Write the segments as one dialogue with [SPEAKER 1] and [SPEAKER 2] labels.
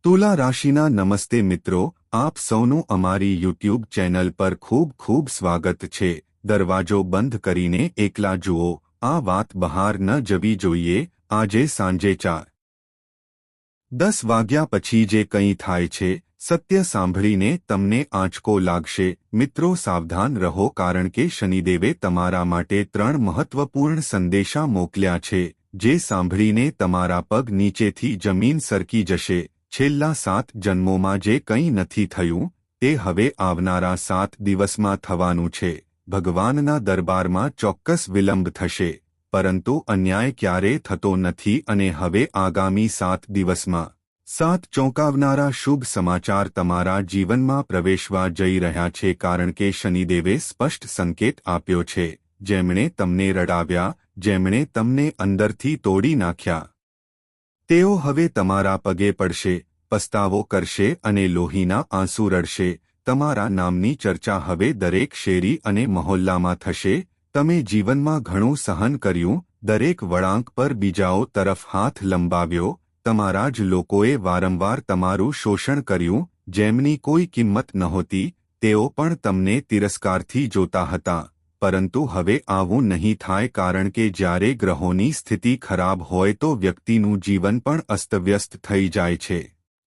[SPEAKER 1] तुला राशिना नमस्ते मित्रों, आप सौનું અમારી યુટ્યુબ ચેનલ પર ખૂબ ખૂબ સ્વાગત છે। દરવાજો બંધ કરીને એકલા જુઓ, આ વાત બહાર ન જવી જોઈએ। આજે સાંજે 4:10 વાગ્યા પછી જે કંઈ થાય છે, સત્ય સાંભળીને તમને આંચકો લાગશે। મિત્રો સાવધાન રહો, કારણ કે શનિદેવે તમારા માટે 3 મહત્વપૂર્ણ સંદેશા મોકલ્યા છે, જે સાંભળીને તમારા પગ નીચેથી જમીન સરકી જશે। છેલ્લા 7 જન્મોમાં જે કંઈ નથી થયું, તે હવે આવનારા 7 દિવસમાં થવાનું છે। ભગવાનના દરબારમાં ચોક્કસ વિલંબ થશે, પરંતુ અન્યાય ક્યારેય થતો નથી અને હવે આગામી 7 દિવસમાં 7 ચોંકાવનારા શુભ સમાચાર તમારા જીવનમાં પ્રવેશવા જઈ રહ્યા છે, કારણ કે શનિદેવે સ્પષ્ટ સંકેત આપ્યો છે। જેમણે તમને રડાવ્યા, જેમણે તમને અંદરથી તોડી નાખ્યા, તેઓ હવે તમારા પગે પડશે, પસ્તાવો કરશે અને લોહીના આંસુ રડશે। તમારા નામની ચર્ચા હવે દરેક શેરી અને મહોલ્લામાં થશે। તમે જીવનમાં ઘણું સહન કર્યું, દરેક વળાંક પર બીજાઓ તરફ હાથ લંબાવ્યો। તમારા જ લોકોએ વારંવાર તમારું શોષણ કર્યું। જેમની કોઈ કિંમત નહોતી, તેઓ પણ તમને તિરસ્કારથી જોતા હતા, પરંતુ હવે આવું નહીં થાય, કારણ કે જ્યારે ગ્રહોની સ્થિતિ ખરાબ હોય તો વ્યક્તિનું જીવન પણ અસ્તવ્યસ્ત થઈ જાય છે।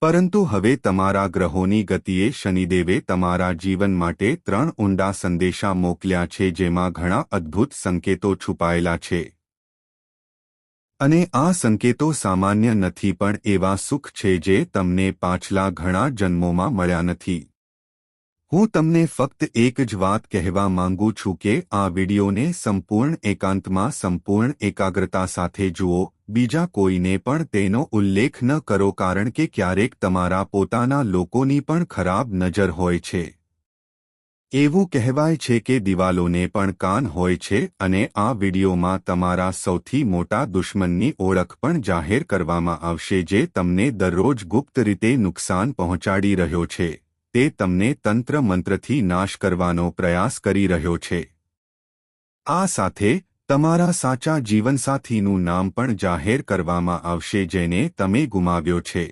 [SPEAKER 1] પરંતુ હવે તમારા ગ્રહોની ગતિએ શનિદેવે તમારા જીવન માટે 3 ઊંડા સંદેશા મોકલ્યા છે, જેમાં ઘણા અદ્ભુત સંકેતો છુપાયેલા છે। અને આ સંકેતો સામાન્ય નથી, પણ એવા સુખ છે જે તમને પાછલા ઘણા જન્મોમાં મળ્યા નથી। હું તમને ફક્ત એક જ વાત કહેવા માંગુ છું કે આ વિડિયોને સંપૂર્ણ એકાંતમાં સંપૂર્ણ એકાગ્રતા સાથે જુઓ। બીજા કોઈને પણ તેનો ઉલ્લેખ ન કરો, કારણ કે ક્યારેક તમારા પોતાના લોકોની પણ ખરાબ નજર હોય છે। એવું કહેવાય છે કે દિવાલોને પણ કાન હોય છે, અને આ વિડિયોમાં તમારા સૌથી મોટા દુશ્મનની ઓળખ પણ જાહેર કરવામાં આવશે, જે તમને દરરોજ ગુપ્ત રીતે નુકસાન પહોંચાડી રહ્યો છે। તે તમને તંત્ર મંત્રથી નાશ કરવાનો પ્રયાસ કરી રહ્યો છે। આ સાથે તમારા સાચા જીવનસાથીનું નામ પણ જાહેર કરવામાં આવશે, જેને તમે ગુમાવ્યો છે।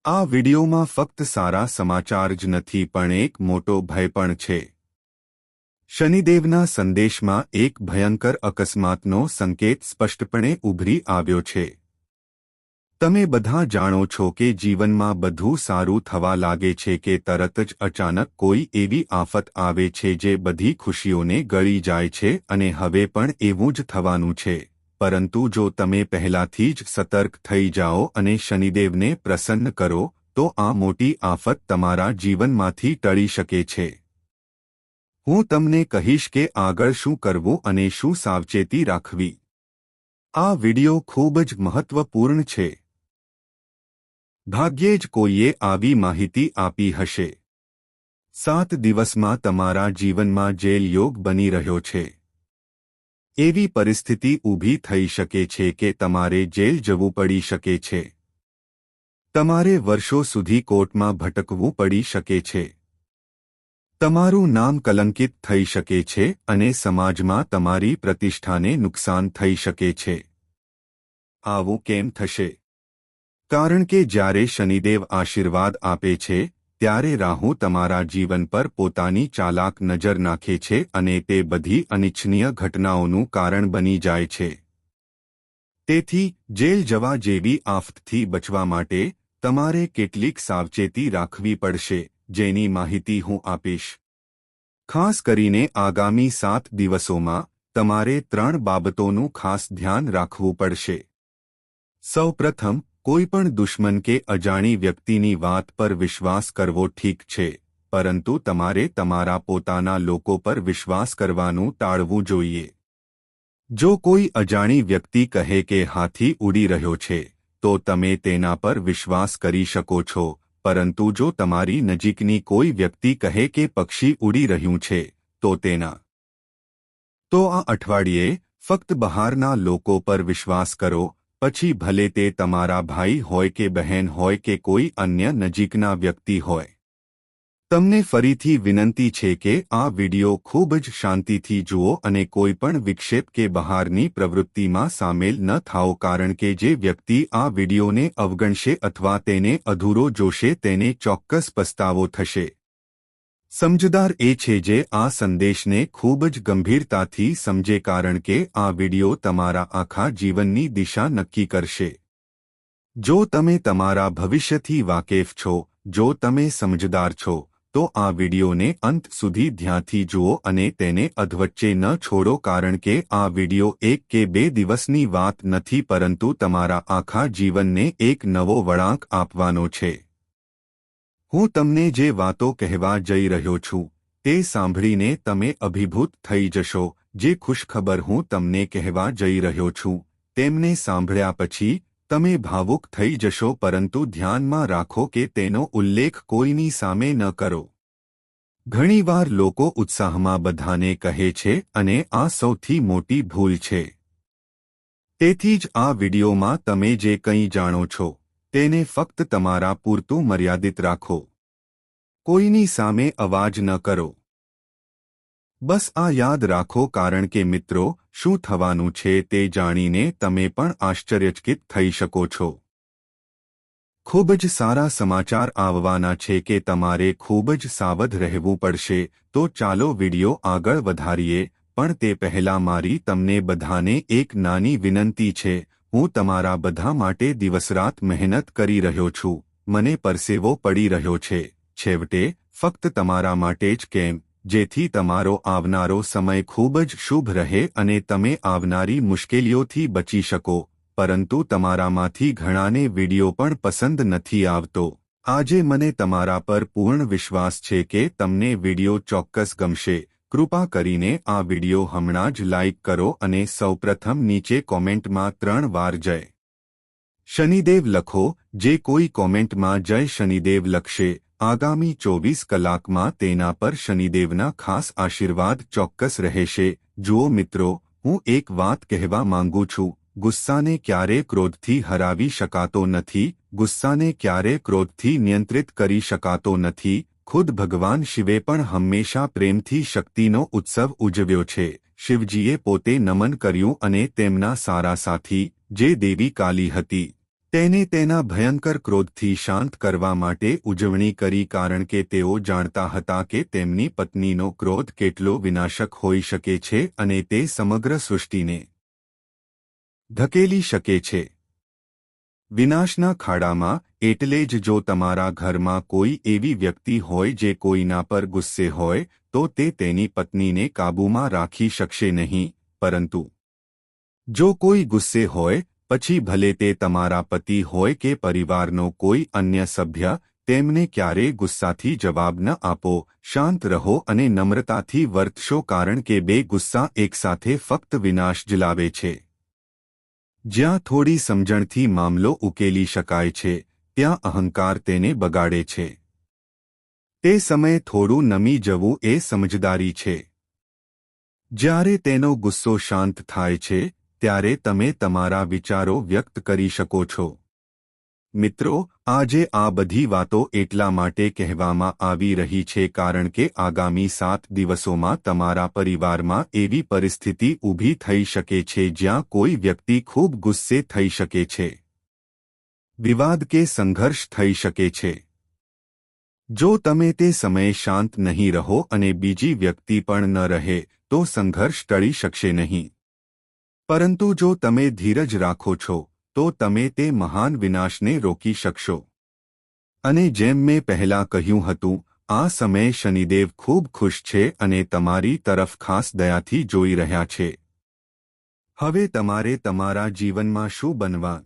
[SPEAKER 1] આ વિડિયોમાં ફક્ત સારા સમાચાર જ નથી, પણ એક મોટો ભય પણ છે। શનિદેવના સંદેશમાં એક ભયંકર અકસ્માતનો સંકેત સ્પષ્ટપણે ઉભરી આવ્યો છે। તમે બધા જાણો છો કે જીવનમાં બધું સારું થવા લાગે છે કે તરત જ અચાનક કોઈ એવી આફત આવે છે જે બધી ખુશીઓને ગળી જાય છે, અને હવે પણ એવું જ થવાનું છે। પરંતુ જો તમે પહેલાથી જ સતર્ક થઈ જાઓ અને શનિદેવને પ્રસન્ન કરો, તો આ મોટી આફત તમારા જીવનમાંથી ટળી શકે છે। હું તમને કહીશ કે આગળ શું કરવું અને શું સાવચેતી રાખવી। આ વિડિયો ખૂબ જ મહત્વપૂર્ણ છે। ભાગ્યે જ કોઈએ આવી માહિતી આપી હશે। 7 દિવસમાં તમારા જીવનમાં જેલ યોગ બની રહ્યો છે। એવી પરિસ્થિતિ ઊભી થઈ શકે છે કે તમારે જેલ જવું પડી શકે છે। તમારે વર્ષો સુધી કોર્ટમાં ભટકવું પડી શકે છે। તમારું નામ કલંકિત થઈ શકે છે અને સમાજમાં તમારી પ્રતિષ્ઠાને નુકસાન થઈ શકે છે। આવું કેમ થશે? કારણ કે જ્યારે શનિદેવ આશીર્વાદ આપે છે, ત્યારે રાહુ તમારા જીવન પર પોતાની ચાલાક નજર નાખે છે અને તે બધી અનિચ્છનીય ઘટનાઓનું કારણ બની જાય છે। તેથી જેલ જવા જેવી આફતથી બચવા માટે તમારે કેટલીક સાવચેતી રાખવી પડશે, જેની માહિતી હું આપીશ। ખાસ કરીને આગામી 7 દિવસોમાં તમારે 3 બાબતોનું ખાસ ધ્યાન રાખવું પડશે। સૌપ્રથમ, કોઈપણ દુશ્મન કે અજાણી વ્યક્તિની વાત પર વિશ્વાસ કરવો ઠીક છે, પરંતુ તમારે તમારા પોતાના લોકો પર વિશ્વાસ કરવાનું ટાળવું જોઈએ। જો કોઈ અજાણી વ્યક્તિ કહે કે હાથી ઉડી રહ્યો છે, તો તમે તેના પર વિશ્વાસ કરી શકો છો, પરંતુ જો તમારી નજીકની કોઈ વ્યક્તિ કહે કે પક્ષી ઉડી રહ્યું છે, તો આ અઠવાડિયે ફક્ત બહારના લોકો પર વિશ્વાસ કરો, પછી ભલે તે તમારા ભાઈ હોય કે બહેન હોય કે કોઈ અન્ય નજીકના વ્યક્તિ હોય। તમને ફરીથી વિનંતી છે કે આ વિડિયો ખૂબ જ શાંતિથી જુઓ અને કોઈપણ વિક્ષેપ કે બહારની પ્રવૃત્તિમાં સામેલ ન થાઓ, કારણ કે જે વ્યક્તિ આ વિડિયોને અવગણશે અથવા તેને અધૂરો જોશે તેને ચોક્કસ પસ્તાવો થશે. સમજદાર એ છે જે આ સંદેશને ખૂબ જ ગંભીરતાથી સમજે, કારણ કે આ વિડિયો તમારા આખા જીવનની દિશા નક્કી કરશે. જો તમે તમારા ભવિષ્યથી વાકેફ છો, જો તમે સમજદાર છો, તો આ વિડિયોને અંત સુધી ધ્યાનથી જુઓ અને તેને અધવચ્ચે ન છોડો, કારણ કે આ વિડિયો 1 કે 2 દિવસની વાત નથી, પરંતુ તમારા આખા જીવનને એક નવો વળાંક આપવાનો છે. હું તમને જે વાતો કહેવા જઈ રહ્યો છું તે સાંભળીને તમે અભિભૂત થઈ જશો. જે ખુશખબર હું તમને કહેવા જઈ રહ્યો છું તેમને સાંભળ્યા પછી તમે ભાવુક થઈ જશો, પરંતુ ધ્યાનમાં રાખો કે તેનો ઉલ્લેખ કોઈની સામે ન કરો. ઘણીવાર લોકો ઉત્સાહમાં બધાને કહે છે અને આ સૌથી મોટી ભૂલ છે. તેથી જ આ વિડિયોમાં તમે જે કંઈ જાણો છો તેને ફક્ત તમારા પૂરતું મર્યાદિત રાખો. કોઈની સામે અવાજ ન કરો. બસ આ યાદ રાખો, કારણ કે મિત્રો, શું થવાનું છે તે જાણીને તમે પણ આશ્ચર્યચકિત થઈ શકો છો. ખૂબ જ સારા સમાચાર આવવાના છે કે તમારે ખૂબ જ સાવધ રહેવું પડશે. તો ચાલો વિડિયો આગળ વધારીએ, પણ તે પહેલાં મારી તમને બધાને એક નાની વિનંતી છે. હું તમારા બધા માટે દિવસરાત મહેનત કરી રહ્યો છું, મને પરસેવો પડી રહ્યો છે, છેવટે ફક્ત તમારા માટે જ કેમ, જેથી તમારો આવનારો સમય ખૂબ જ શુભ રહે અને તમે આવનારી મુશ્કેલીઓથી બચી શકો. પરંતુ તમારામાંથી ઘણાને વિડિયો પણ પસંદ નથી આવતો. આજે મને તમારા પર પૂર્ણ વિશ્વાસ છે કે તમને વિડિયો ચોક્કસ ગમશે. કૃપા કરીને આ વિડિયો હમણાં જ લાઇક કરો અને સૌપ્રથમ નીચે કોમેન્ટમાં 3 વાર જય શનિદેવ લખો. જે કોઈ કોમેન્ટમાં જય શનિદેવ લખશે, આગામી 24 કલાકમાં તેના પર શનિદેવના ખાસ આશીર્વાદ ચોક્કસ રહેશે. જુઓ મિત્રો, હું એક વાત કહેવા માંગુ છું. ગુસ્સાને ક્યારે ક્રોધથી હરાવી શકાતો નથી. ગુસ્સાને ક્યારે ક્રોધથી નિયંત્રિત કરી શકાતો નથી. ખુદ ભગવાન શિવે પણ હંમેશા પ્રેમથી શક્તિનો ઉત્સવ ઉજવ્યો છે. શિવજીએ પોતે નમન કર્યું અને તેમના સારા સાથી, જે દેવી કાલી હતી, તેને તેના ભયંકર ક્રોધથી શાંત કરવા માટે ઉજવણી કરી, કારણ કે તેઓ જાણતા હતા કે તેમની પત્નીનો ક્રોધ કેટલો વિનાશક હોઈ શકે છે અને તે સમગ્ર સૃષ્ટિને ધકેલી શકે છે વિનાશના ખાડામાં. એટલે જ જો તમારા ઘરમાં કોઈ એવી વ્યક્તિ હોય જે કોઈના પર ગુસ્સે હોય, તો તે તેની પત્નીને કાબૂમાં રાખી શકશે નહીં. પરંતુ જો કોઈ ગુસ્સે હોય, પછી ભલે તે તમારા પતિ હોય કે પરિવારનો કોઈ અન્ય સભ્ય, તેમને ક્યારેય ગુસ્સાથી જવાબ ન આપો. શાંત રહો અને નમ્રતાથી વર્તશો, કારણ કે બે ગુસ્સા એકસાથે ફક્ત વિનાશ જ લાવે છે. જ્યાં થોડી સમજણથી મામલો ઉકેલી શકાય છે, ત્યાં અહંકાર તેને બગાડે છે. તે સમયે થોડું નમી જવું એ સમજદારી છે. જ્યારે તેનો ગુસ્સો શાંત થાય છે, ત્યારે તમે તમારા વિચારો વ્યક્ત કરી શકો છો. મિત્રો, આજે આ બધી વાતો એટલા માટે કહેવામાં આવી રહી છે કારણ કે આગામી 7 દિવસોમાં તમારા પરિવારમાં એવી પરિસ્થિતિ ઊભી થઈ શકે છે જ્યાં કોઈ વ્યક્તિ ખૂબ ગુસ્સે થઈ શકે છે. વિવાદ કે સંઘર્ષ થઈ શકે છે. જો તમે તે સમયે શાંત નહીં રહો અને બીજી વ્યક્તિ પણ ન રહે, તો સંઘર્ષ ટળી શકશે નહીં. પરંતુ જો તમે ધીરજ રાખો છો, તો તમે તે મહાન વિનાશને રોકી શકશો. અને જેમ મેં પહેલાં કહ્યું હતું, આ સમયે શનિદેવ ખૂબ ખુશ છે અને તમારી તરફ ખાસ દયાથી જોઈ રહ્યા છે. હવે તમારે તમારા જીવનમાં શું બનવા?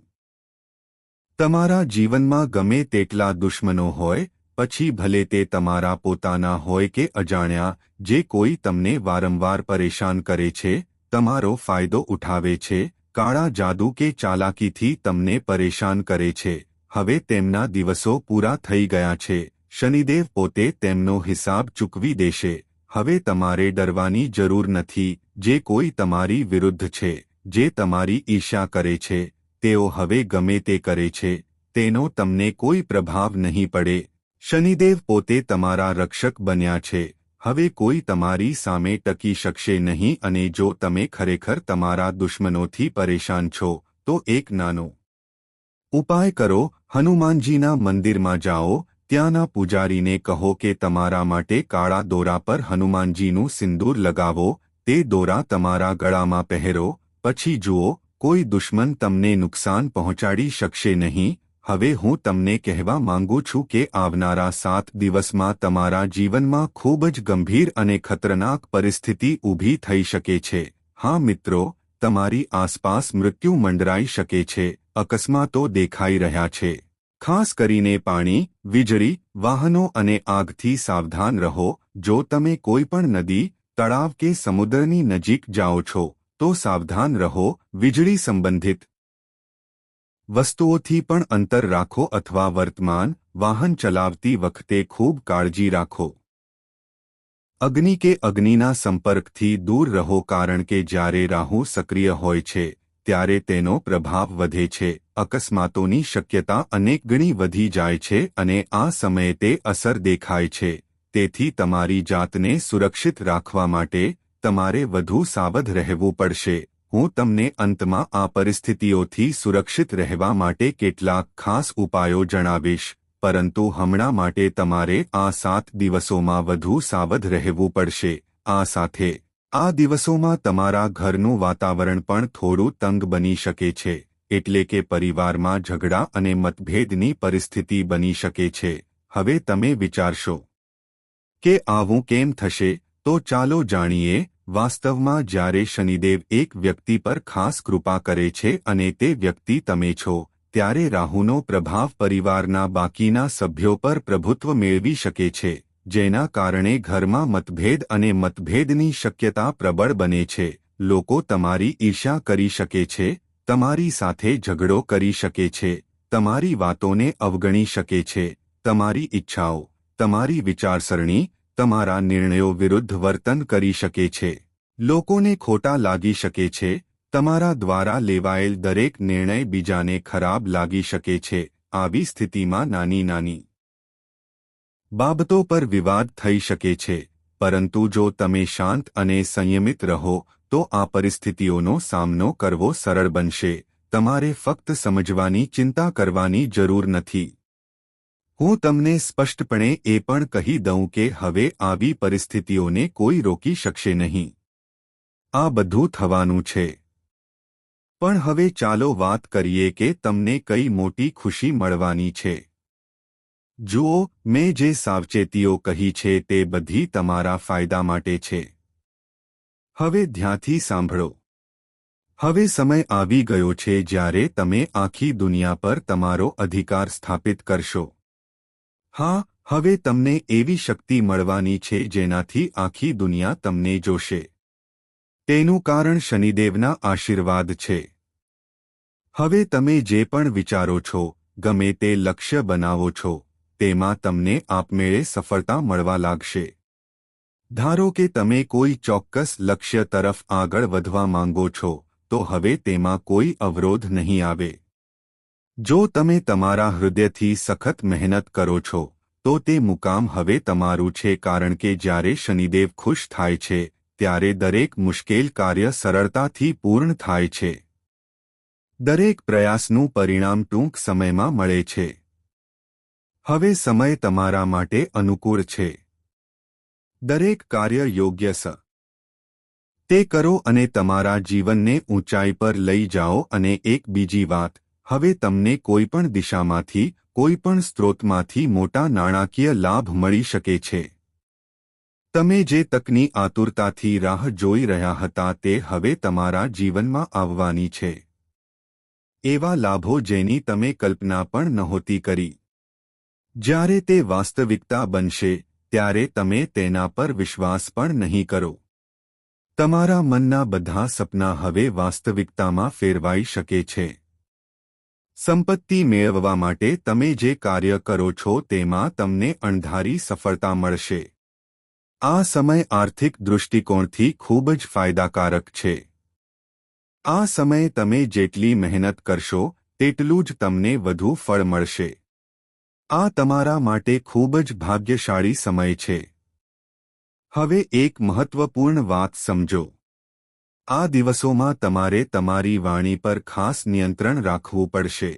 [SPEAKER 1] તમારા જીવનમાં ગમે તેટલા દુશ્મનો હોય, પછી ભલે તે તમારા પોતાના હોય કે અજાણ્યા, જે કોઈ તમને વારંવાર પરેશાન કરે છે, તમારો ફાયદો ઉઠાવે છે, કાળા જાદુ કે ચાલાકીથી તમને પરેશાન કરે છે, હવે તેમના દિવસો પૂરા થઈ ગયા છે. શનિદેવ પોતે તેમનો હિસાબ ચૂકવી દેશે. હવે તમારે ડરવાની જરૂર નથી. જે કોઈ તમારી વિરુદ્ધ છે, જે તમારી ઈર્ષ્યા કરે છે, તેઓ હવે ગમે તે કરે છે, તેનો તમને કોઈ પ્રભાવ નહીં પડે. શનિદેવ પોતે તમારા રક્ષક બન્યા છે. હવે કોઈ તમારી સામે ટકી શકશે નહીં અને જો તમે ખરેખર તમારા દુશ્મનોથી પરેશાન છો તો એક નાનો ઉપાય કરો. હનુમાનજીના મંદિરમાં જાઓ, ત્યાંના પૂજારીને કહો કે તમારા માટે કાળા દોરા પર હનુમાનજીનું સિંદૂર લગાવો. તે દોરા તમારા ગળામાં પહેરો. પછી જુઓ, કોઈ દુશ્મન તમને નુકસાન પહોંચાડી શકશે નહીં. હવે હું તમને કહેવા માંગુ છું કે આવનારા 7 દિવસમાં તમારા જીવનમાં ખૂબ જ ગંભીર અને ખતરનાક પરિસ્થિતિ ઊભી થઈ શકે છે. હા મિત્રો, તમારી આસપાસ મૃત્યુ મંડરાઈ શકે છે. અકસ્માતો દેખાઈ રહ્યા છે. ખાસ કરીને પાણી, વીજળી, વાહનો અને આગથી સાવધાન રહો. જો તમે કોઈ પણ નદી, તળાવ કે સમુદ્રની નજીક જાઓ છો તો સાવધાન રહો. વીજળી સંબંધિત વસ્તુઓથી પણ અંતર રાખો અથવા વર્તમાન વાહન ચલાવતી વખતે ખૂબ કાળજી રાખો. અગ્નિ કે અગ્નિના સંપર્કથી દૂર રહો કારણ કે જ્યારે રાહુ સક્રિય હોય છે ત્યારે તેનો પ્રભાવ વધે છે. અકસ્માતોની શક્યતા અનેક ગણી વધી જાય છે અને આ સમયે તે અસર દેખાય છે. તેથી તમારી જાતને સુરક્ષિત રાખવા માટે તમારે વધુ સાવધ રહેવું પડશે. હું તમને અંતમાં આ પરિસ્થિતિઓથી સુરક્ષિત રહેવા માટે કેટલાક ખાસ ઉપાયો જણાવીશ, પરંતુ હમણાં માટે તમારે આ 7 દિવસોમાં વધુ સાવધ રહેવું પડશે. આ સાથે આ દિવસોમાં તમારા ઘરનું વાતાવરણ પણ થોડું તંગ બની શકે છે, એટલે કે પરિવારમાં ઝઘડા અને મતભેદની પરિસ્થિતિ બની શકે છે. હવે તમે વિચારશો કે આવું કેમ થશે, તો ચાલો જાણીએ. વાસ્તવમાં જ્યારે શનિદેવ એક વ્યક્તિ પર ખાસ કૃપા કરે છે અને તે વ્યક્તિ તમે છો, ત્યારે રાહુનો પ્રભાવ પરિવારના બાકીના સભ્યો પર પ્રભુત્વ મેળવી શકે છે, જેના કારણે ઘરમાં મતભેદ અને મતભેદની શક્યતા પ્રબળ બને છે. લોકો તમારી ઈર્ષ્યા કરી શકે છે, તમારી સાથે ઝઘડો કરી શકે છે, તમારી વાતોને અવગણી શકે છે, તમારી ઈચ્છાઓ, તમારી વિચારસરણી, તમારા નિર્ણયો વિરુદ્ધ વર્તન કરી શકે છે. લોકોને ખોટા લાગી શકે છે. તમારા દ્વારા લેવાયેલ દરેક નિર્ણય બીજાને ખરાબ લાગી શકે છે. આવી સ્થિતિમાં નાની નાની બાબતો પર વિવાદ થઈ શકે છે, પરંતુ જો તમે શાંત અને સંયમિત રહો તો આ પરિસ્થિતિઓનો સામનો કરવો સરળ બનશે. તમારે ફક્ત સમજવાની ચિંતા કરવાની જરૂર નથી. હું તમને સ્પષ્ટપણે એ પણ કહી દઉં કે હવે આવી પરિસ્થિતિઓને કોઈ રોકી શકશે નહીં. આ બધું થવાનું છે. પણ હવે ચાલો વાત કરીએ કે તમને કઈ મોટી ખુશી મળવાની છે. જુઓ, મેં જે સાવચેતીઓ કહી છે તે બધી તમારા ફાયદા માટે છે. હવે ધ્યાનથી સાંભળો. હવે સમય આવી ગયો છે જ્યારે તમે આખી દુનિયા પર તમારો અધિકાર સ્થાપિત કરશો. હા, હવે તમને એવી શક્તિ મળવાની છે જેનાથી આખી દુનિયા તમને જોશે. તેનું કારણ શનિદેવના આશીર્વાદ છે. હવે તમે જે પણ વિચારો છો, ગમે તે લક્ષ્ય બનાવો છો, તેમાં તમને આપમેળે સફળતા મળવા લાગશે. ધારો કે તમે કોઈ ચોક્કસ લક્ષ્ય તરફ આગળ વધવા માંગો છો, તો હવે તેમાં કોઈ અવરોધ નહીં આવે. જો તમે તમારા હૃદયથી સખત મહેનત કરો છો, તો તે મુકામ હવે તમારું છે કારણ કે જ્યારે શનિદેવ ખુશ થાય છે, ત્યારે દરેક મુશ્કેલ કાર્ય સરળતાથી પૂર્ણ થાય છે. દરેક પ્રયાસનું પરિણામ ટૂંક સમયમાં મળે છે. હવે સમય તમારા માટે અનુકૂળ છે. દરેક કાર્ય યોગ્ય તે કરો અને તમારા જીવનને ઊંચાઈ પર લઈ જાઓ. અને એક બીજી વાત, હવે તમને કોઈપણ દિશામાંથી, કોઈપણ સ્ત્રોતમાંથી મોટા નાણાકીય લાભ મળી શકે છે. તમે જે તકની આતુરતાથી રાહ જોઈ રહ્યા હતા તે હવે તમારા જીવનમાં આવવાની છે. એવા લાભો જેની તમે કલ્પના પણ નહોતી કરી. જ્યારે તે વાસ્તવિકતા બનશે, ત્યારે તમે તેના પર વિશ્વાસ પણ નહીં કરો. તમારા મનના બધા સપના હવે વાસ્તવિકતામાં ફેરવાઈ શકે છે. સંપત્તિ મેળવવા માટે તમે જે કાર્ય કરો છો તેમાં તમને અણધારી સફળતા મળશે. આ સમય આર્થિક દૃષ્ટિકોણથી ખૂબ જ ફાયદાકારક છે. આ સમયે તમે જેટલી મહેનત કરશો, તેટલું જ તમને વધુ ફળ મળશે. આ તમારા માટે ખૂબ જ ભાગ્યશાળી સમય છે. હવે એક મહત્વપૂર્ણ વાત સમજો. આ દિવસોમાં તમારે તમારી વાણી પર ખાસ નિયંત્રણ રાખવું પડશે.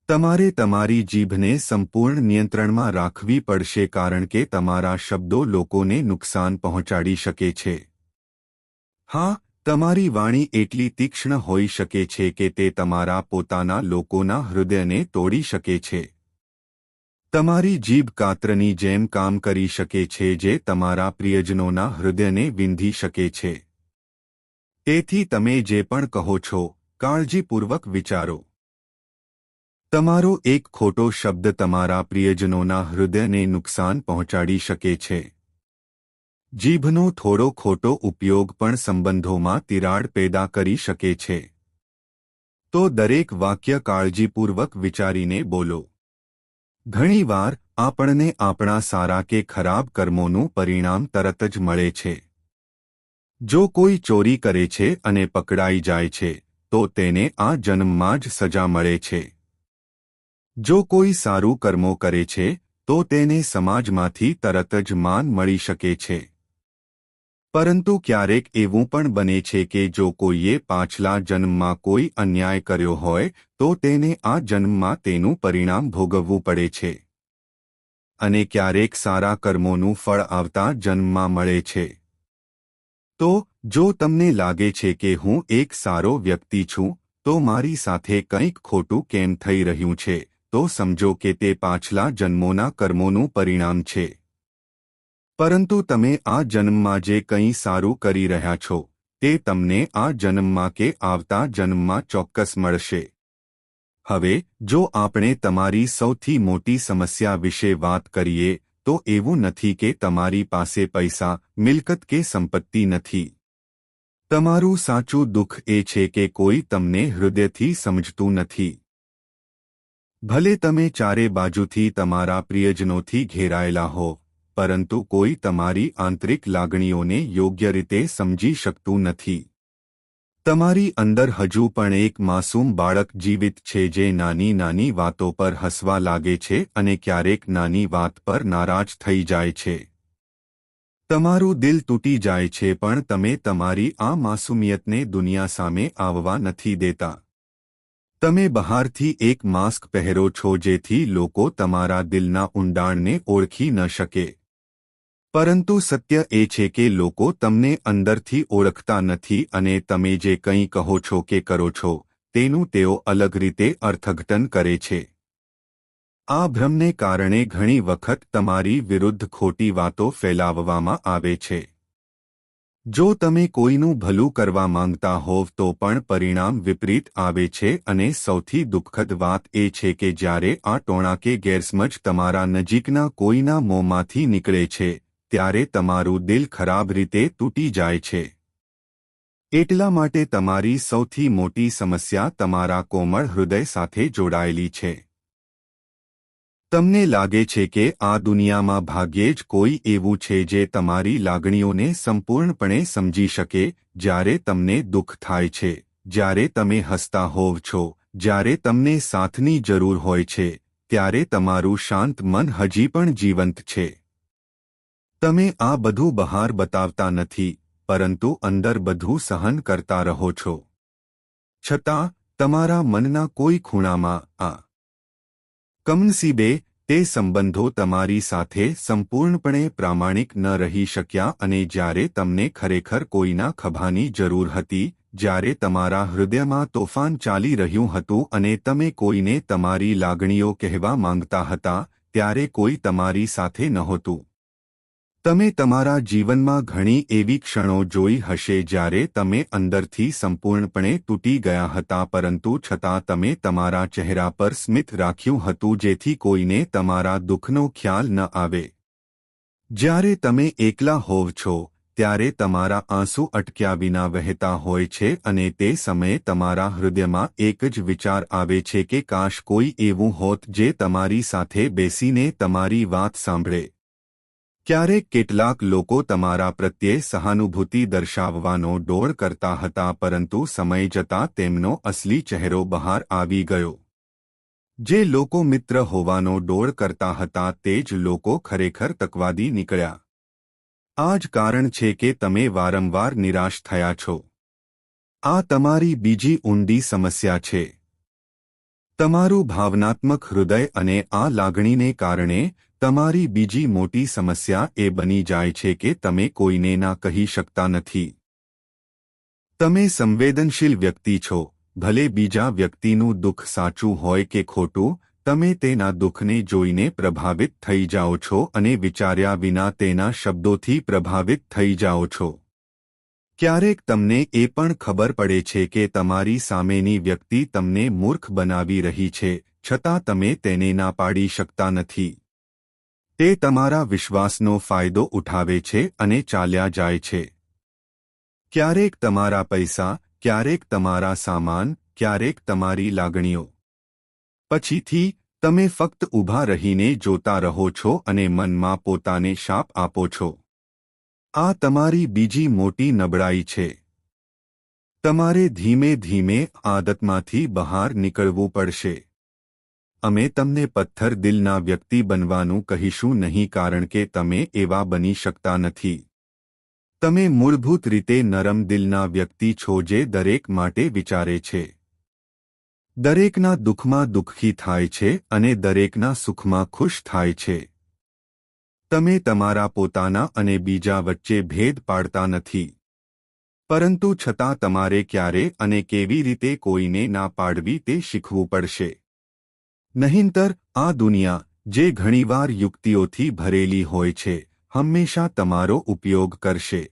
[SPEAKER 1] તમારે તમારી જીભને સંપૂર્ણ નિયંત્રણમાં રાખવી પડશે કારણ કે તમારા શબ્દો લોકોને નુકસાન પહોંચાડી શકે છે. હા, તમારી વાણી એટલી તીક્ષ્ણ હોઈ શકે છે કે તે તમારા પોતાના લોકોના હૃદયને તોડી શકે છે. તમારી જીભ કાતરની જેમ કામ કરી શકે છે જે તમારા પ્રિયજનોના હૃદયને વિંધી શકે છે. તેથી તમે જે પણ કહો છો, કાળજીપૂર્વક વિચારો. તમારો એક ખોટો શબ્દ તમારા પ્રિયજનોના હૃદયને નુકસાન પહોંચાડી શકે છે. જીભનો થોડો ખોટો ઉપયોગ પણ સંબંધોમાં તિરાડ પેદા કરી શકે છે. તો દરેક વાક્ય કાળજીપૂર્વક વિચારીને બોલો. ઘણીવાર આપણને આપણા સારા કે ખરાબ કર્મોનું પરિણામ તરત જ મળે છે. જો કોઈ ચોરી કરે છે અને પકડાઈ જાય છે, તો તેને આ જન્મમાં જ સજા મળે છે. જો કોઈ સારું કર્મો કરે છે, તો તેને સમાજમાંથી તરત જ માન મળી શકે છે. પરંતુ ક્યારેક એવું પણ બને છે કે જો કોઈએ પાછલા જન્મમાં કોઈ અન્યાય કર્યો હોય, તો તેને આ જન્મમાં તેનું પરિણામ ભોગવવું પડે છે. અને ક્યારેક સારા કર્મોનું ફળ આવતા જન્મમાં મળે છે. તો જો તમને લાગે છે કે હું એક સારો વ્યક્તિ છું, તો મારી સાથે કંઈક ખોટું કેમ થઈ રહ્યું છે, તો સમજો કે તે પાછલા જન્મોના કર્મોનું પરિણામ છે. પરંતુ તમે આ જન્મમાં જે કંઈ સારું કરી રહ્યા છો, તે તમને આ જન્મમાં કે આવતા જન્મમાં ચોક્કસ મળશે. હવે જો આપણે તમારી સૌથી મોટી સમસ્યા વિશે વાત કરીએ, તો એવું નથી કે તમારી પાસે પૈસા, મિલકત કે સંપત્તિ નથી. તમારું સાચું દુઃખ એ છે કે કોઈ તમને હૃદયથી સમજતું નથી. ભલે તમે ચારે બાજુથી તમારા પ્રિયજનોથી ઘેરાયેલા હો, પરંતુ કોઈ તમારી આંતરિક લાગણીઓને યોગ્ય રીતે સમજી શકતું નથી. તમારી અંદર હજુ પણ એક માસૂમ બાળક જીવિત છે જે નાની નાની વાતો પર હસવા લાગે છે અને ક્યારેક નાની વાત પર નારાજ થઈ જાય છે. તમારું દિલ તૂટી જાય છે પણ તમે તમારી આ માસૂમિયતને દુનિયા સામે આવવા નથી દેતા. તમે બહારથી એક માસ્ક પહેરો છો જેથી લોકો તમારા દિલના ઊંડાણને ઓળખી ન શકે. પરંતુ સત્ય એ છે કે લોકો તમને અંદરથી ઓળખતા નથી અને તમે જે કંઈ કહો છો કે કરો છો, તેનું તેઓ અલગ રીતે અર્થઘટન કરે છે. આ ભ્રમને કારણે ઘણી વખત તમારી વિરુદ્ધ ખોટી વાતો ફેલાવવામાં આવે છે. જો તમે કોઈનું ભલું કરવા માંગતા હોવ તો પણ પરિણામ વિપરીત આવે છે અને સૌથી દુઃખદ વાત એ છે કે જ્યારે આ ટોણા કે ગેરસમજ તમારા નજીકના કોઈના મોંમાંથી નીકળે છે, ત્યારે તમારું દિલ ખરાબ રીતે તૂટી જાય છે. એટલા માટે તમારી સૌથી મોટી સમસ્યા તમારા કોમળ હૃદય સાથે જોડાયેલી છે. તમને લાગે છે કે આ દુનિયામાં ભાગ્યે જ કોઈ એવું છે જે તમારી લાગણીઓને સંપૂર્ણપણે સમજી શકે. જ્યારે તમને દુઃખ થાય છે, જ્યારે તમે હસતા હોવ છો, જ્યારે તમને સાથની જરૂર હોય છે, ત્યારે તમારું શાંત મન હજી પણ જીવંત છે. તમે આ બધું બહાર બતાવતા નથી, પરંતુ અંદર બધું સહન કરતા રહો છો. છતાં તમારા મનના કોઈ ખૂણામાં આ કમનસીબે તે સંબંધો તમારી સાથે સંપૂર્ણપણે પ્રામાણિક ન રહી શક્યા અને જ્યારે તમને ખરેખર કોઈના ખભાની જરૂર હતી, જ્યારે તમારા હૃદયમાં તોફાન ચાલી રહ્યું હતું અને તમે કોઈને તમારી લાગણીઓ કહેવા માંગતા હતા, ત્યારે કોઈ તમારી સાથે નહોતું. તમે તમારા જીવનમાં ઘણી એવી ક્ષણો જોઈ હશે જ્યારે તમે અંદરથી સંપૂર્ણપણે તૂટી ગયા હતા પરંતુ છતાં તમે તમારા ચહેરા પર સ્મિત રાખ્યું હતું જેથી કોઈને તમારા દુઃખનો ખ્યાલ ન આવે. જ્યારે તમે એકલા હોવ છો, ત્યારે તમારા આંસુ અટક્યા વિના વહેતા હોય છે અને તે સમયે તમારા હૃદયમાં એક જ વિચાર આવે છે કે કાશ કોઈ એવું હોત જે તમારી સાથે બેસીને તમારી વાત સાંભળે. ક્યારેક કેટલાક લોકો તમારા પ્રત્યે સહાનુભૂતિ દર્શાવવાનો ડોળ કરતા હતા પરંતુ સમય જતાં તેમનો અસલી ચહેરો બહાર આવી ગયો. જે લોકો મિત્ર હોવાનો ડોળ કરતા હતા તે જ લોકો ખરેખર તકવાદી નીકળ્યા. આ જ કારણ છે કે તમે વારંવાર નિરાશ થયા છો. આ તમારી બીજી ઊંડી સમસ્યા છે. તમારું ભાવનાત્મક હૃદય અને આ લાગણીને કારણે તમારી બીજી મોટી સમસ્યા એ બની જાય છે કે તમે કોઈને ના કહી શકતા નથી. તમે સંવેદનશીલ વ્યક્તિ છો. ભલે બીજા વ્યક્તિનું દુઃખ સાચું હોય કે ખોટું, તમે તેના દુઃખને જોઈને પ્રભાવિત થઈ જાઓ છો અને વિચાર્યા વિના તેના શબ્દોથી પ્રભાવિત થઈ જાઓ છો. ક્યારેક તમને એ પણ ખબર પડે છે કે તમારી સામેની વ્યક્તિ તમને મૂર્ખ બનાવી રહી છે, છતાં તમે તેને ના પાડી શકતા નથી. તે તમારા વિશ્વાસનો ફાયદો ઉઠાવે છે અને ચાલ્યા જાય છે. ક્યારેક તમારા પૈસા, ક્યારેક તમારા સામાન, ક્યારેક તમારી લાગણીઓ. પછીથી તમે ફક્ત ઊભા રહીને જોતા રહો છો અને મનમાં પોતાને શાપ આપો છો. આ તમારી બીજી મોટી નબળાઈ છે. તમારે ધીમે ધીમે આદતમાંથી બહાર નીકળવું પડશે. અમે તમને પથ્થર દિલના વ્યક્તિ બનવાનું કહીશું નહીં કારણ કે તમે એવા બની શકતા નથી. તમે મૂળભૂત રીતે નરમ દિલના વ્યક્તિ છો જે દરેક માટે વિચારે છે. દરેકના દુઃખમાં દુઃખી થાય છે અને દરેકના સુખમાં ખુશ થાય છે. તમે તમારા પોતાના અને બીજા વચ્ચે ભેદ પાડતા નથી. પરંતુ છતાં તમારે ક્યારે અને કેવી રીતે કોઈને ના પાડવી તે શીખવું પડશે. નહીંતર આ દુનિયા, જે ઘણીવાર યુક્તિઓથી ભરેલી હોય છે, હંમેશા તમારો ઉપયોગ કરશે.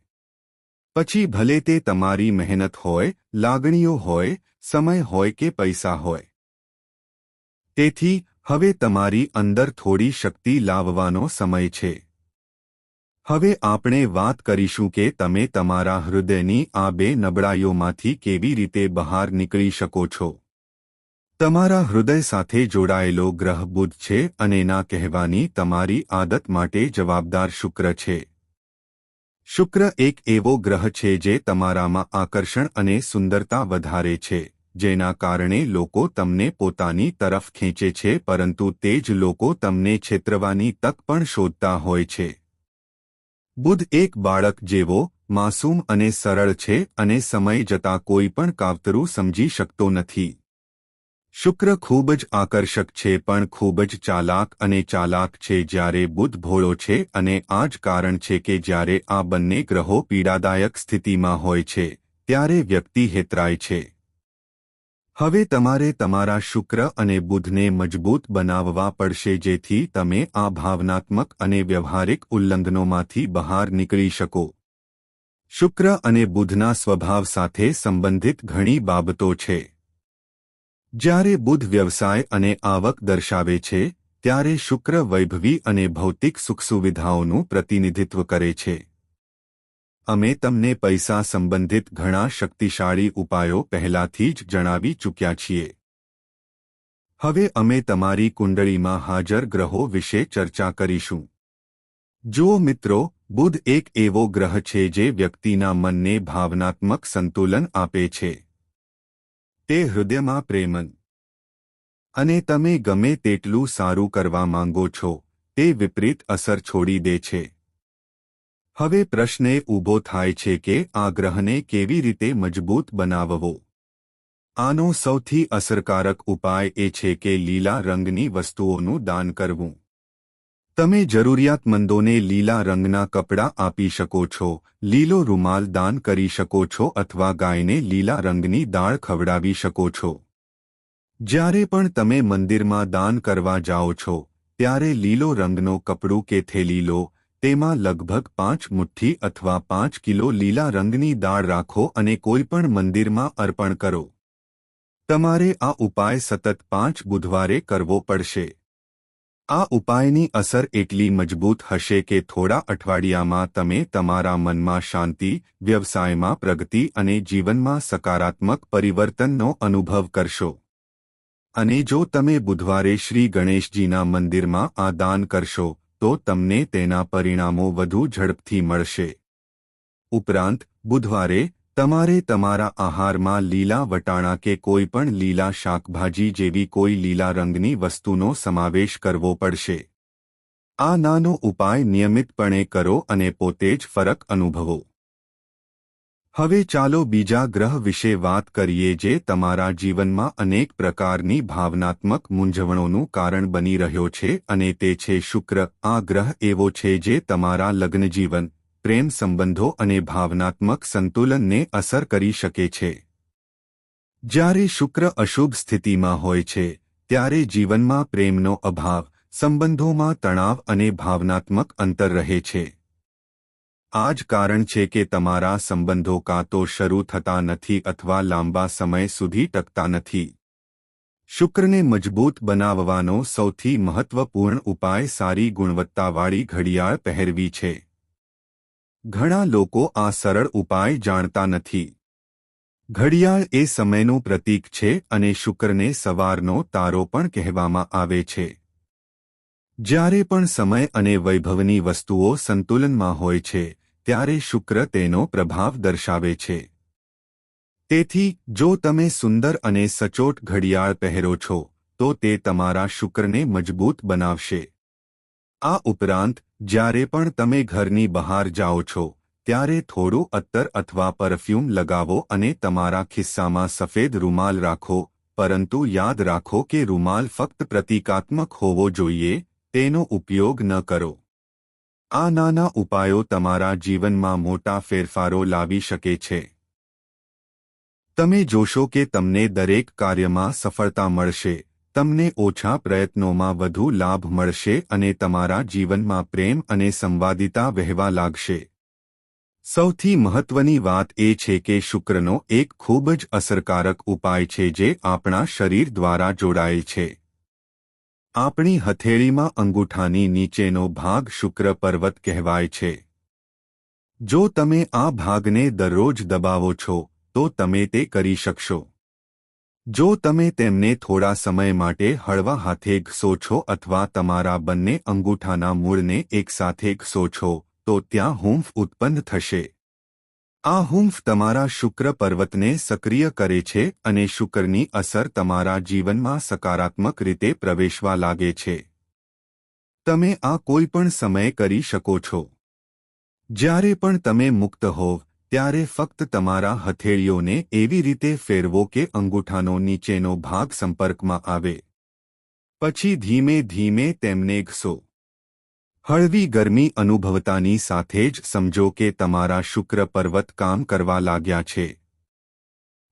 [SPEAKER 1] પછી ભલે તે તમારી મહેનત હોય, લાગણીઓ હોય, સમય હોય કે પૈસા હોય. તેથી હવે તમારી અંદર થોડી શક્તિ લાવવાનો સમય છે. હવે આપણે વાત કરીશું કે તમે તમારા હૃદયની આ બે નબળાઈઓમાંથી કેવી રીતે બહાર નીકળી શકો છો. તમારા હૃદય સાથે જોડાયેલો ગ્રહ બુધ છે અને ના કહેવાની તમારી આદત માટે જવાબદાર શુક્ર છે. શુક્ર એક એવો ગ્રહ છે જે તમારામાં આકર્ષણ અને સુંદરતા વધારે છે, જેના કારણે લોકો તમને પોતાની તરફ ખેંચે છે, પરંતુ તે જ લોકો તમને છેતરવાની તક પણ શોધતા હોય છે. બુધ એક બાળક જેવો માસૂમ અને સરળ છે અને સમય જતાં કોઈ પણ કાવતરું સમજી શકતો નથી. શુક્ર ખૂબ જ આકર્ષક છે પણ ખૂબ જ ચાલાક અને ચાલાક છે જ્યારે બુધ ભોળો છે અને આ જ કારણ છે કે જ્યારે આ બંને ગ્રહો પીડાદાયક સ્થિતિમાં હોય છે, ત્યારે વ્યક્તિ હેતરાય છે. હવે તમારે તમારા શુક્ર અને બુધને મજબૂત બનાવવા પડશે જેથી તમે આ ભાવનાત્મક અને વ્યવહારિક ઉલ્લંઘનોમાંથી બહાર નીકળી શકો. શુક્ર અને બુધના સ્વભાવ સાથે સંબંધિત ઘણી બાબતો છે. જ્યારે બુધ વ્યવસાય અને આવક દર્શાવે છે, ત્યારે શુક્ર વૈભવી અને ભૌતિક સુખસુવિધાઓનું પ્રતિનિધિત્વ કરે છે. અમે તમને પૈસા સંબંધિત ઘણા શક્તિશાળી ઉપાયો પહેલાથી જ જણાવી ચૂક્યા છીએ. હવે અમે તમારી કુંડળીમાં હાજર ગ્રહો વિશે ચર્ચા કરીશું. જુઓ મિત્રો, બુધ એક એવો ગ્રહ છે જે વ્યક્તિના મનને ભાવનાત્મક સંતુલન આપે છે. તે હૃદયમાં પ્રેમન અને તમે ગમે તેટલું સારું કરવા માંગો છો, તે વિપરીત અસર છોડી દે છે. હવે પ્રશ્ન એ ઊભો થાય છે કે આ ગ્રહને કેવી રીતે મજબૂત બનાવવો. આનો સૌથી અસરકારક ઉપાય એ છે કે લીલા રંગની વસ્તુઓનું દાન કરવું. તમે જરૂરિયાતમંદોને લીલા રંગના કપડાં આપી શકો છો, લીલો રૂમાલ દાન કરી શકો છો અથવા ગાયને લીલા રંગની દાળ ખવડાવી શકો છો. જ્યારે પણ તમે મંદિરમાં દાન કરવા જાઓ છો, ત્યારે લીલો રંગનો કપડું કે થેલી લો, તેમાં લગભગ 5 મુઠ્ઠી અથવા 5 કિલો લીલા રંગની દાળ રાખો અને કોઈપણ મંદિરમાં અર્પણ કરો. તમારે આ ઉપાય સતત 5 બુધવારે કરવો પડશે. આ ઉપાયની અસર એટલી મજબૂત હશે કે થોડા અઠવાડિયામાં તમે તમારા મનમાં શાંતિ, વ્યવસાયમાં પ્રગતિ અને જીવનમાં સકારાત્મક પરિવર્તનનો અનુભવ કરશો. અને જો તમે બુધવારે શ્રી ગણેશજીના મંદિરમાં આ દાન કરશો, તો તમને તેના પરિણામો વધુ ઝડપથી મળશે. ઉપરાંત બુધવારે તમારે તમારા આહારમાં લીલા વટાણા કે કોઈ પણ લીલા શાકભાજી જેવી કોઈ લીલા રંગની વસ્તુનો સમાવેશ કરવો પડશે. આ નાનો ઉપાય નિયમિતપણે કરો અને પોતે જ ફરક અનુભવો. હવે ચાલો બીજા ગ્રહ વિશે વાત કરીએ જે તમારા જીવનમાં અનેક પ્રકારની ભાવનાત્મક મૂંઝવણોનું કારણ બની રહ્યો છે અને તે છે શુક્ર. આ ગ્રહ એવો છે જે તમારા લગ્નજીવન, પ્રેમ સંબંધો અને ભાવનાત્મક સંતુલનને અસર કરી શકે છે. જ્યારે શુક્ર અશુભ સ્થિતિમાં હોય છે ત્યારે જીવનમાં પ્રેમનો અભાવ, સંબંધોમાં તણાવ અને ભાવનાત્મક અંતર રહે છે. આ જ કારણ છે કે તમારા સંબંધો કાં તો શરૂ થતા નથી અથવા લાંબા સમય સુધી ટકતા નથી. શુક્રને મજબૂત બનાવવાનો સૌથી મહત્વપૂર્ણ ઉપાય સારી ગુણવત્તાવાળી ઘડિયાળ પહેરવી છે. ઘણા લોકો આ સરળ ઉપાય જાણતા નથી. ઘડિયાળ એ સમયનું પ્રતીક છે અને શુક્રને સવારનો તારો પણ કહેવામાં આવે છે. જ્યારે પણ સમય અને વૈભવની વસ્તુઓ સંતુલનમાં હોય છે ત્યારે શુક્ર તેનો પ્રભાવ દર્શાવે છે. તેથી જો તમે સુંદર અને સચોટ ઘડિયાળ પહેરો છો તો તે તમારા શુક્રને મજબૂત બનાવશે. આ ઉપરાંત જ્યારે પણ તમે ઘરની બહાર જાઓ છો ત્યારે થોડું અત્તર અથવા પરફ્યુમ લગાવો અને તમારા ખિસ્સામાં સફેદ રૂમાલ રાખો, પરંતુ યાદ રાખો કે રૂમાલ ફક્ત પ્રતીકાત્મક હોવો જોઈએ, તેનો ઉપયોગ ન કરો. આ નાના ઉપાયો તમારા જીવનમાં મોટા ફેરફારો લાવી શકે છે. તમે જોશો કે તમને દરેક કાર્યમાં સફળતા મળશે, તમને ઓછા પ્રયત્નોમાં વધુ લાભ મળશે અને તમારા જીવનમાં પ્રેમ અને સંવાદિતા વહેવા લાગશે. સૌથી મહત્વની વાત એ છે કે શુક્રનો એક ખૂબ જ અસરકારક ઉપાય છે જે આપણા શરીર દ્વારા જોડાયેલ છે. આપણી હથેળીમાં અંગૂઠાની નીચેનો ભાગ શુક્ર પર્વત કહેવાય છે. જો તમે આ ભાગને દરરોજ દબાવો છો તો તમે તે કરી શકશો. જો તમે તેમને થોડા સમય માટે હળવા હાથે ઘસો છો અથવા તમારા બંને અંગૂઠાના મૂળને એકસાથે ઘસો છો તો ત્યાં હૂંફ ઉત્પન્ન થશે. આ હૂંફ તમારા શુક્ર પર્વતને સક્રિય કરે છે અને શુક્રની અસર તમારા જીવનમાં સકારાત્મક રીતે પ્રવેશવા લાગે છે. તમે આ કોઈ પણ સમયે કરી શકો છો. જ્યારે પણ તમે મુક્ત હોવ ત્યારે ફક્ત તમારા હથેળીઓને એવી રીતે ફેરવો કે અંગૂઠાનો નીચેનો ભાગ સંપર્કમાં આવે. પછી ધીમે ધીમે તેમને ઘસો. હળવી ગરમી અનુભવતાની સાથે જ સમજો કે તમારા શુક્ર પર્વત કામ કરવા લાગ્યા છે.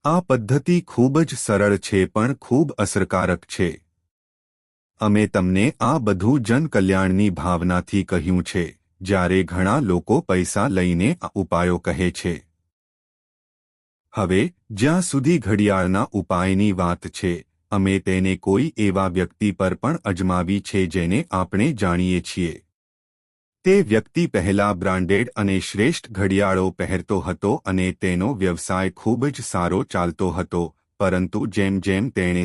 [SPEAKER 1] આ પદ્ધતિ ખૂબ જ સરળ છે પણ ખૂબ અસરકારક છે. અમે તમને આ બધું જનકલ્યાણની ભાવનાથી કહ્યું છે, જ્યારે ઘણા લોકો પૈસા લઈને આ ઉપાયો કહે છે. હવે જ્યાં સુધી ઘડિયાળના ઉપાયની વાત છે, અમે તેને કોઈ એવા વ્યક્તિ પર પણ અજમાવી છે જેને આપણે જાણીએ છીએ. તે વ્યક્તિ પહેલા બ્રાન્ડેડ અને શ્રેષ્ઠ ઘડિયાળો પહેરતો હતો અને તેનો વ્યવસાય ખૂબ જ સારો ચાલતો હતો, પરંતુ જેમ જેમ તેણે